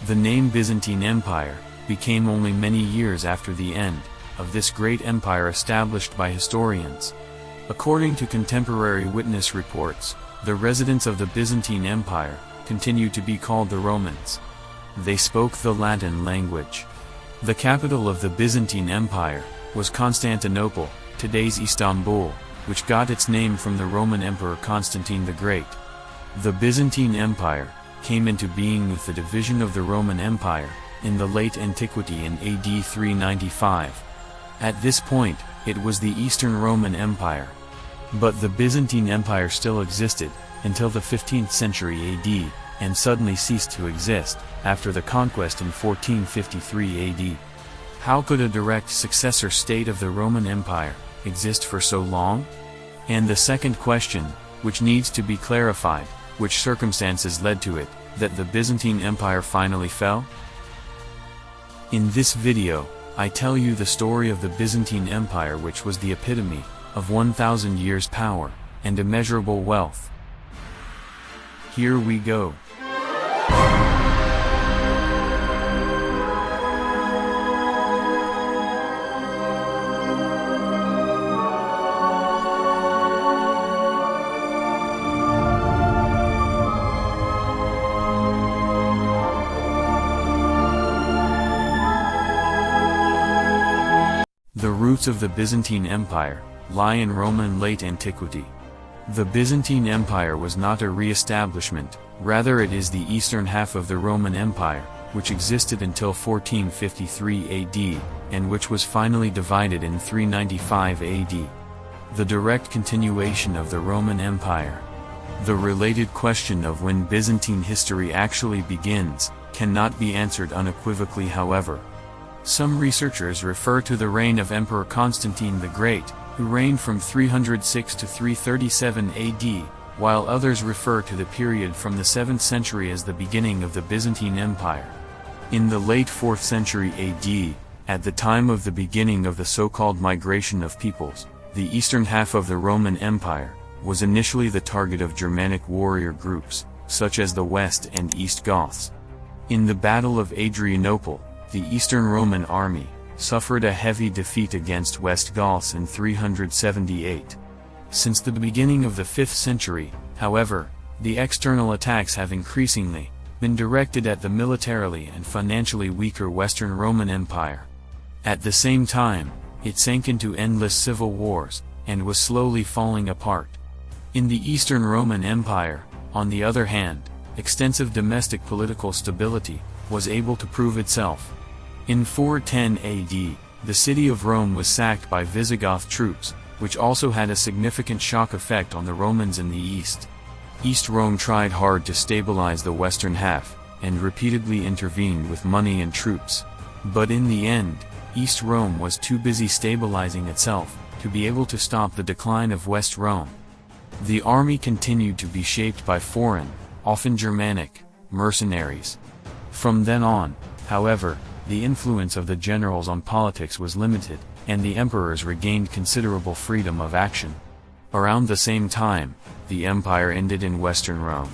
The name Byzantine Empire became only many years after the end of this great empire established by historians. According to contemporary witness reports, the residents of the Byzantine Empire continued to be called the Romans. They spoke the Latin language. The capital of the Byzantine Empire was Constantinople, today's Istanbul, which got its name from the Roman Emperor Constantine the Great. The Byzantine Empire came into being with the division of the Roman Empire in the late antiquity in AD 395. At this point, it was the Eastern Roman Empire. But the Byzantine Empire still existed until the 15th century AD, and suddenly ceased to exist after the conquest in 1453 AD. How could a direct successor state of the Roman Empire exist for so long? And the second question, which needs to be clarified, which circumstances led to it, that the Byzantine Empire finally fell? In this video, I tell you the story of the Byzantine Empire, which was the epitome of 1,000 years power and immeasurable wealth. Here we go. The roots of the Byzantine Empire lie in Roman late antiquity. The Byzantine Empire was not a re-establishment, rather it is the eastern half of the Roman Empire, which existed until 1453 AD, and which was finally divided in 395 AD. The direct continuation of the Roman Empire. The related question of when Byzantine history actually begins cannot be answered unequivocally, however. Some researchers refer to the reign of Emperor Constantine the Great, who reigned from 306 to 337 AD, while others refer to the period from the 7th century as the beginning of the Byzantine Empire. In the late 4th century AD, at the time of the beginning of the so-called migration of peoples, the eastern half of the Roman Empire was initially the target of Germanic warrior groups, such as the West and East Goths. In the Battle of Adrianople, the Eastern Roman army suffered a heavy defeat against West Goths in 378. Since the beginning of the 5th century, however, the external attacks have increasingly been directed at the militarily and financially weaker Western Roman Empire. At the same time, it sank into endless civil wars, and was slowly falling apart. In the Eastern Roman Empire, on the other hand, extensive domestic political stability was able to prove itself. In 410 AD, the city of Rome was sacked by Visigoth troops, which also had a significant shock effect on the Romans in the east. East Rome tried hard to stabilize the western half, and repeatedly intervened with money and troops. But in the end, East Rome was too busy stabilizing itself to be able to stop the decline of West Rome. The army continued to be shaped by foreign, often Germanic, mercenaries. From then on, however, the influence of the generals on politics was limited, and the emperors regained considerable freedom of action. Around the same time, the empire ended in Western Rome.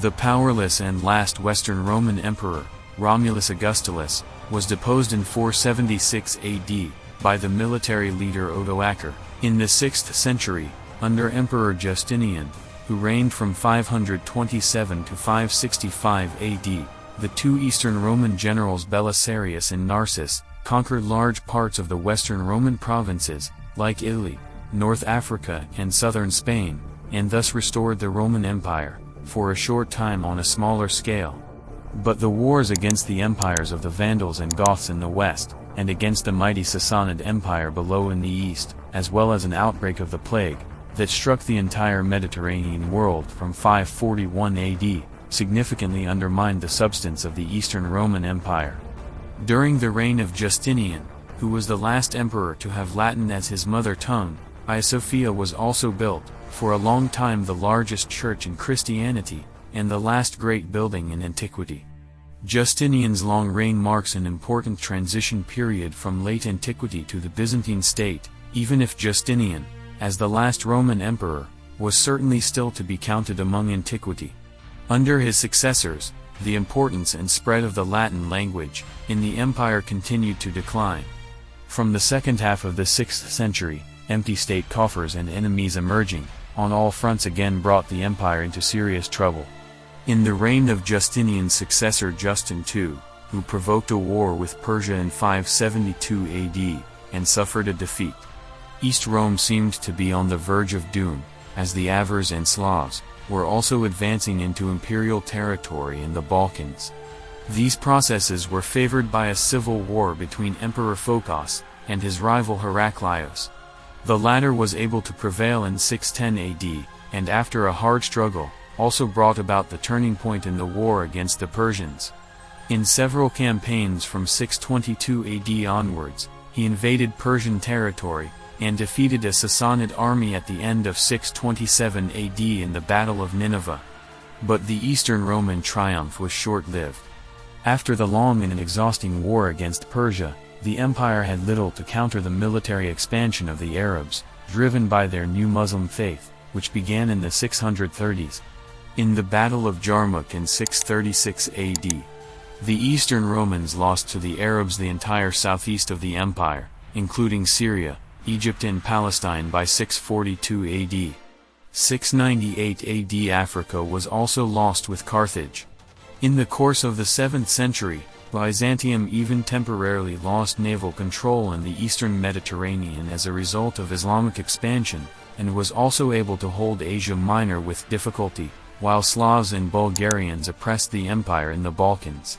The powerless and last Western Roman emperor, Romulus Augustulus, was deposed in 476 AD by the military leader Odoacer. In the 6th century, under Emperor Justinian, who reigned from 527 to 565 AD, the two Eastern Roman generals Belisarius and Narses conquered large parts of the Western Roman provinces, like Italy, North Africa and southern Spain, and thus restored the Roman Empire, for a short time on a smaller scale. But the wars against the empires of the Vandals and Goths in the west, and against the mighty Sassanid Empire below in the east, as well as an outbreak of the plague that struck the entire Mediterranean world from 541 AD, significantly undermined the substance of the Eastern Roman Empire. During the reign of Justinian, who was the last emperor to have Latin as his mother tongue, Hagia Sophia was also built, for a long time the largest church in Christianity, and the last great building in antiquity. Justinian's long reign marks an important transition period from late antiquity to the Byzantine state, even if Justinian, as the last Roman emperor, was certainly still to be counted among antiquity. Under his successors, the importance and spread of the Latin language in the empire continued to decline. From the second half of the 6th century, empty state coffers and enemies emerging on all fronts again brought the empire into serious trouble. In the reign of Justinian's successor Justin II, who provoked a war with Persia in 572 AD, and suffered a defeat, East Rome seemed to be on the verge of doom, as the Avars and Slavs were also advancing into imperial territory in the Balkans. These processes were favored by a civil war between Emperor Phocas and his rival Heraclius. The latter was able to prevail in 610 AD, and after a hard struggle, also brought about the turning point in the war against the Persians. In several campaigns from 622 AD onwards, he invaded Persian territory, and defeated a Sassanid army at the end of 627 AD in the Battle of Nineveh. But the Eastern Roman triumph was short-lived. After the long and exhausting war against Persia, the empire had little to counter the military expansion of the Arabs, driven by their new Muslim faith, which began in the 630s. In the Battle of Jarmuk in 636 AD, the Eastern Romans lost to the Arabs the entire southeast of the empire, including Syria, Egypt and Palestine by 642 AD. 698 AD Africa was also lost with Carthage. In the course of the 7th century, Byzantium even temporarily lost naval control in the eastern Mediterranean as a result of Islamic expansion, and was also able to hold Asia Minor with difficulty, while Slavs and Bulgarians oppressed the empire in the Balkans.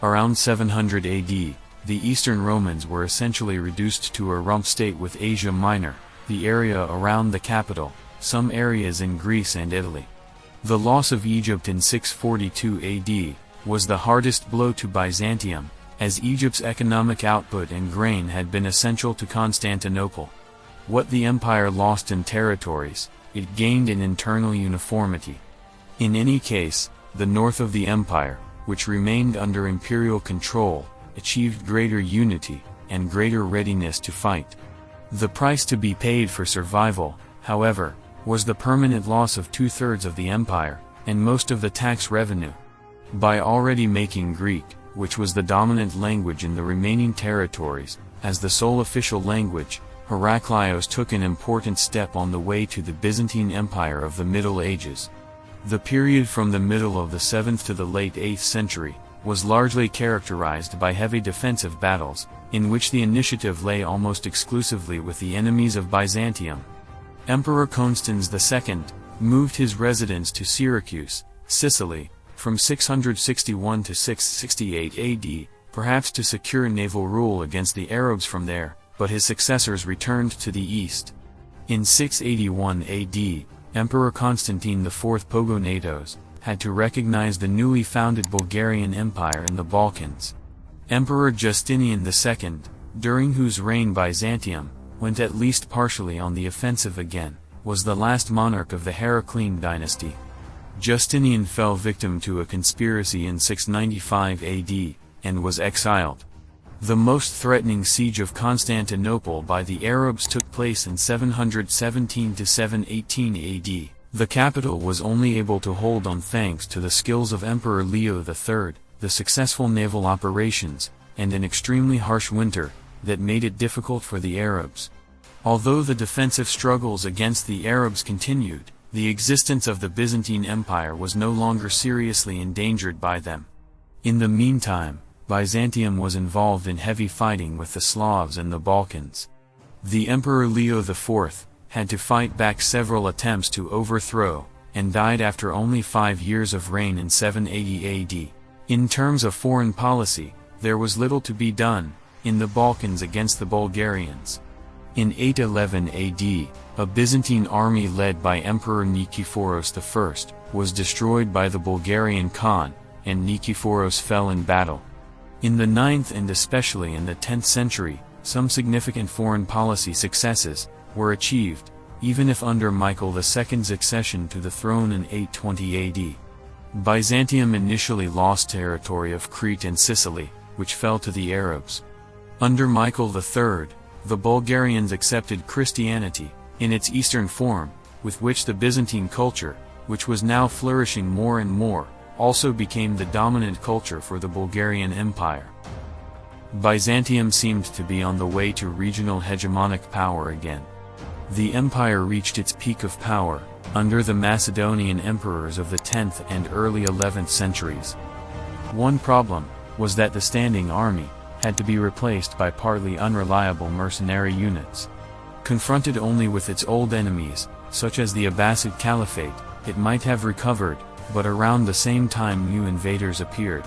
Around 700 AD, the Eastern Romans were essentially reduced to a rump state with Asia Minor, the area around the capital, some areas in Greece and Italy. The loss of Egypt in 642 AD was the hardest blow to Byzantium, as Egypt's economic output and grain had been essential to Constantinople. What the empire lost in territories, it gained in internal uniformity. In any case, the north of the empire, which remained under imperial control, achieved greater unity and greater readiness to fight. The price to be paid for survival, however, was the permanent loss of 2/3 of the empire, and most of the tax revenue. By already making Greek, which was the dominant language in the remaining territories, as the sole official language, Heraclius took an important step on the way to the Byzantine Empire of the Middle Ages. The period from the middle of the 7th to the late 8th century was largely characterized by heavy defensive battles, in which the initiative lay almost exclusively with the enemies of Byzantium. Emperor Constans II moved his residence to Syracuse, Sicily, from 661 to 668 AD, perhaps to secure naval rule against the Arabs from there, but his successors returned to the east. In 681 AD, Emperor Constantine IV Pogonatos had to recognize the newly founded Bulgarian Empire in the Balkans. Emperor Justinian II, during whose reign Byzantium went at least partially on the offensive again, was the last monarch of the Heraclean dynasty. Justinian fell victim to a conspiracy in 695 AD, and was exiled. The most threatening siege of Constantinople by the Arabs took place in 717 to 718 AD. The capital was only able to hold on thanks to the skills of Emperor Leo III, the successful naval operations, and an extremely harsh winter that made it difficult for the Arabs. Although the defensive struggles against the Arabs continued, the existence of the Byzantine Empire was no longer seriously endangered by them. In the meantime, Byzantium was involved in heavy fighting with the Slavs in the Balkans. The Emperor Leo IV had to fight back several attempts to overthrow, and died after only 5 years of reign in 780 AD. In terms of foreign policy, there was little to be done in the Balkans against the Bulgarians. In 811 AD, a Byzantine army led by Emperor Nikephoros I was destroyed by the Bulgarian Khan, and Nikephoros fell in battle. In the 9th and especially in the 10th century, some significant foreign policy successes were achieved, even if under Michael II's accession to the throne in 820 AD. Byzantium initially lost territory of Crete and Sicily, which fell to the Arabs. Under Michael III, the Bulgarians accepted Christianity, in its eastern form, with which the Byzantine culture, which was now flourishing more and more, also became the dominant culture for the Bulgarian Empire. Byzantium seemed to be on the way to regional hegemonic power again. The empire reached its peak of power under the Macedonian emperors of the 10th and early 11th centuries. One problem was that the standing army had to be replaced by partly unreliable mercenary units. Confronted only with its old enemies, such as the Abbasid Caliphate, it might have recovered, but around the same time new invaders appeared.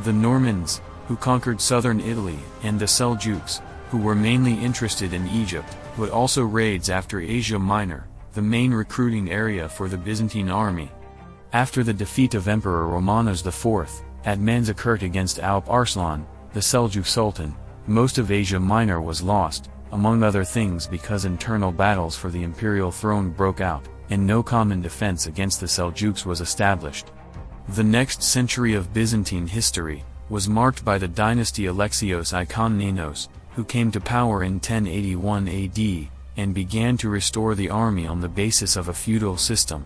The Normans, who conquered southern Italy, and the Seljuks, who were mainly interested in Egypt, but also raids after Asia Minor, the main recruiting area for the Byzantine army. After the defeat of Emperor Romanos IV at Manzikert against Alp Arslan, the Seljuk Sultan, most of Asia Minor was lost, among other things because internal battles for the imperial throne broke out, and no common defense against the Seljuks was established. The next century of Byzantine history was marked by the dynasty Alexios I Komnenos, who came to power in 1081 AD, and began to restore the army on the basis of a feudal system.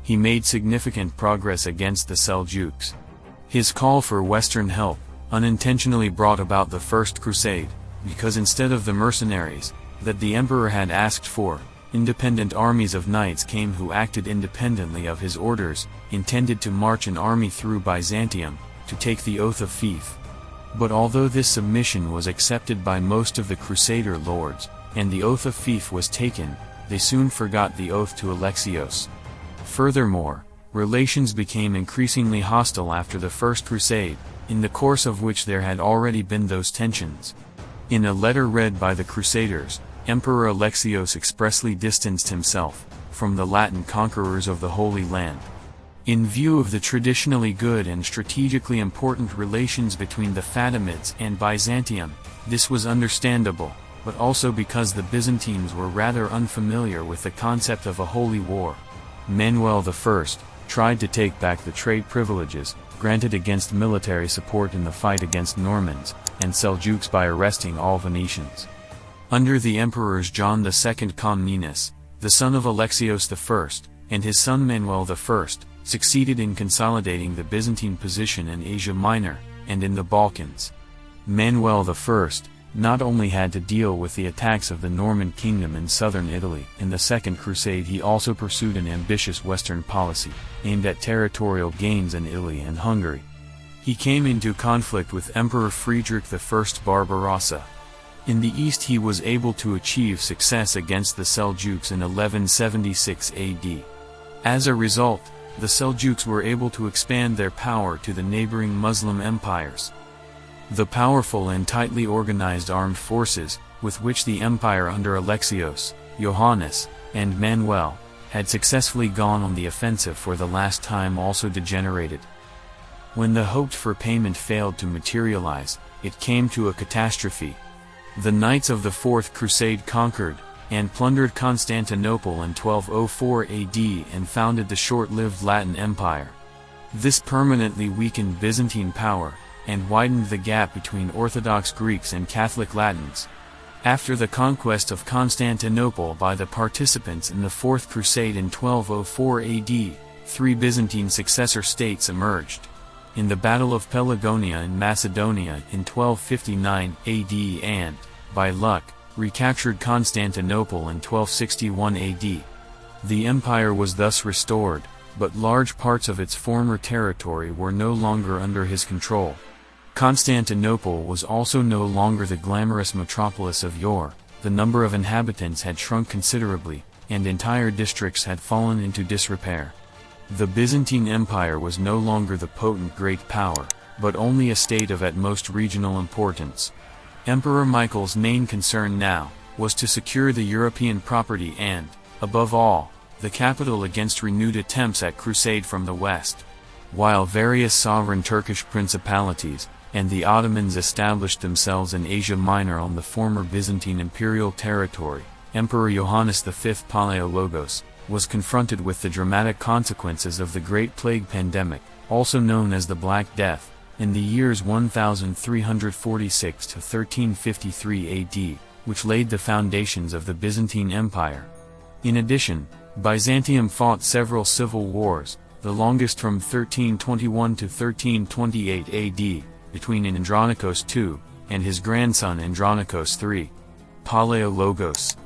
He made significant progress against the Seljuks. His call for Western help unintentionally brought about the First Crusade, because instead of the mercenaries that the emperor had asked for, independent armies of knights came who acted independently of his orders, intended to march an army through Byzantium, to take the oath of fief. But although this submission was accepted by most of the Crusader lords, and the oath of fief was taken, they soon forgot the oath to Alexios. Furthermore, relations became increasingly hostile after the First Crusade, in the course of which there had already been those tensions. In a letter read by the Crusaders, Emperor Alexios expressly distanced himself from the Latin conquerors of the Holy Land. In view of the traditionally good and strategically important relations between the Fatimids and Byzantium, this was understandable, but also because the Byzantines were rather unfamiliar with the concept of a holy war. Manuel I tried to take back the trade privileges granted against military support in the fight against Normans and Seljuks by arresting all Venetians. Under the emperors John II Comnenus, the son of Alexios I, and his son Manuel I, succeeded in consolidating the Byzantine position in Asia Minor, and in the Balkans. Manuel I not only had to deal with the attacks of the Norman kingdom in southern Italy. In the Second Crusade he also pursued an ambitious western policy, aimed at territorial gains in Italy and Hungary. He came into conflict with Emperor Friedrich I Barbarossa. In the east he was able to achieve success against the Seljuks in 1176 AD. As a result, the Seljuks were able to expand their power to the neighboring Muslim empires. The powerful and tightly organized armed forces, with which the empire under Alexios, Johannes, and Manuel, had successfully gone on the offensive for the last time also degenerated. When the hoped-for payment failed to materialize, it came to a catastrophe. The Knights of the Fourth Crusade conquered and plundered Constantinople in 1204 AD and founded the short-lived Latin Empire. This permanently weakened Byzantine power, and widened the gap between Orthodox Greeks and Catholic Latins. After the conquest of Constantinople by the participants in the Fourth Crusade in 1204 AD, three Byzantine successor states emerged. In the Battle of Pelagonia in Macedonia in 1259 AD and, by luck, recaptured Constantinople in 1261 AD. The empire was thus restored, but large parts of its former territory were no longer under his control. Constantinople was also no longer the glamorous metropolis of yore. The number of inhabitants had shrunk considerably, and entire districts had fallen into disrepair. The Byzantine Empire was no longer the potent great power, but only a state of at most regional importance. Emperor Michael's main concern now was to secure the European property and, above all, the capital against renewed attempts at crusade from the west. While various sovereign Turkish principalities and the Ottomans established themselves in Asia Minor on the former Byzantine imperial territory, Emperor Johannes V Palaiologos was confronted with the dramatic consequences of the Great Plague pandemic, also known as the Black Death, in the years 1346 to 1353 AD, which laid the foundations of the Byzantine Empire. In addition, Byzantium fought several civil wars, the longest from 1321 to 1328 AD, between Andronikos II and his grandson Andronikos III. Palaiologos.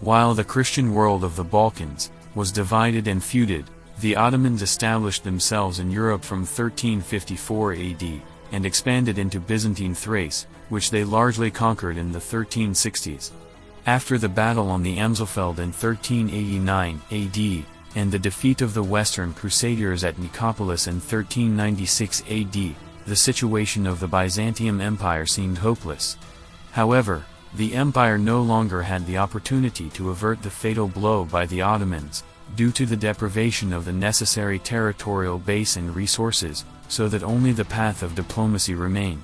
While the Christian world of the Balkans was divided and feuded, the Ottomans established themselves in Europe from 1354 AD, and expanded into Byzantine Thrace, which they largely conquered in the 1360s. After the battle on the Amstelfeld in 1389 AD, and the defeat of the Western Crusaders at Nicopolis in 1396 AD, the situation of the Byzantium Empire seemed hopeless. However, the empire no longer had the opportunity to avert the fatal blow by the Ottomans, due to the deprivation of the necessary territorial base and resources, so that only the path of diplomacy remained.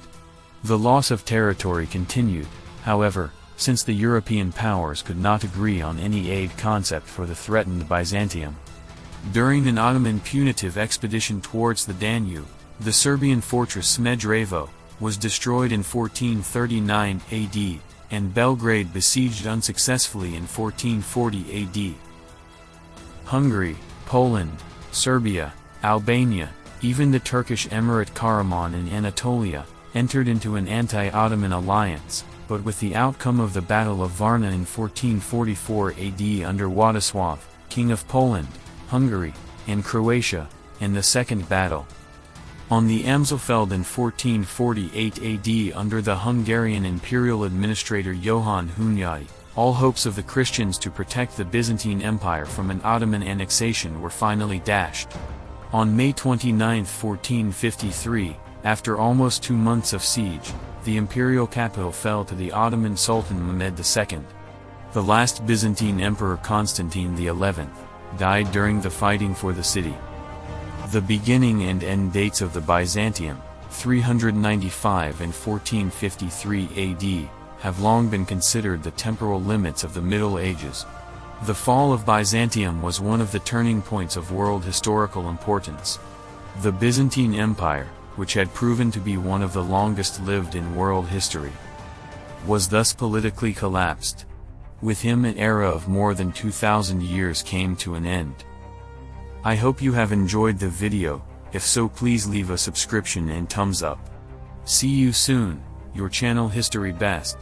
The loss of territory continued, however, since the European powers could not agree on any aid concept for the threatened Byzantium. During an Ottoman punitive expedition towards the Danube, the Serbian fortress Smederevo was destroyed in 1439 AD, and Belgrade besieged unsuccessfully in 1440 AD. Hungary, Poland, Serbia, Albania, even the Turkish Emirate Karaman in Anatolia, entered into an anti-Ottoman alliance, but with the outcome of the Battle of Varna in 1444 AD under Władysław, King of Poland, Hungary, and Croatia, and the Second Battle on the Amstelfeld in 1448 AD under the Hungarian imperial administrator Johann Hunyadi, all hopes of the Christians to protect the Byzantine Empire from an Ottoman annexation were finally dashed. On May 29, 1453, after almost 2 months of siege, the imperial capital fell to the Ottoman Sultan Mehmed II. The last Byzantine emperor Constantine XI died during the fighting for the city. The beginning and end dates of the Byzantium, 395 and 1453 AD, have long been considered the temporal limits of the Middle Ages. The fall of Byzantium was one of the turning points of world historical importance. The Byzantine Empire, which had proven to be one of the longest lived in world history, was thus politically collapsed. With him an era of more than 2,000 years came to an end. I hope you have enjoyed the video. If so, please leave a subscription and thumbs up. See you soon, your channel History Best.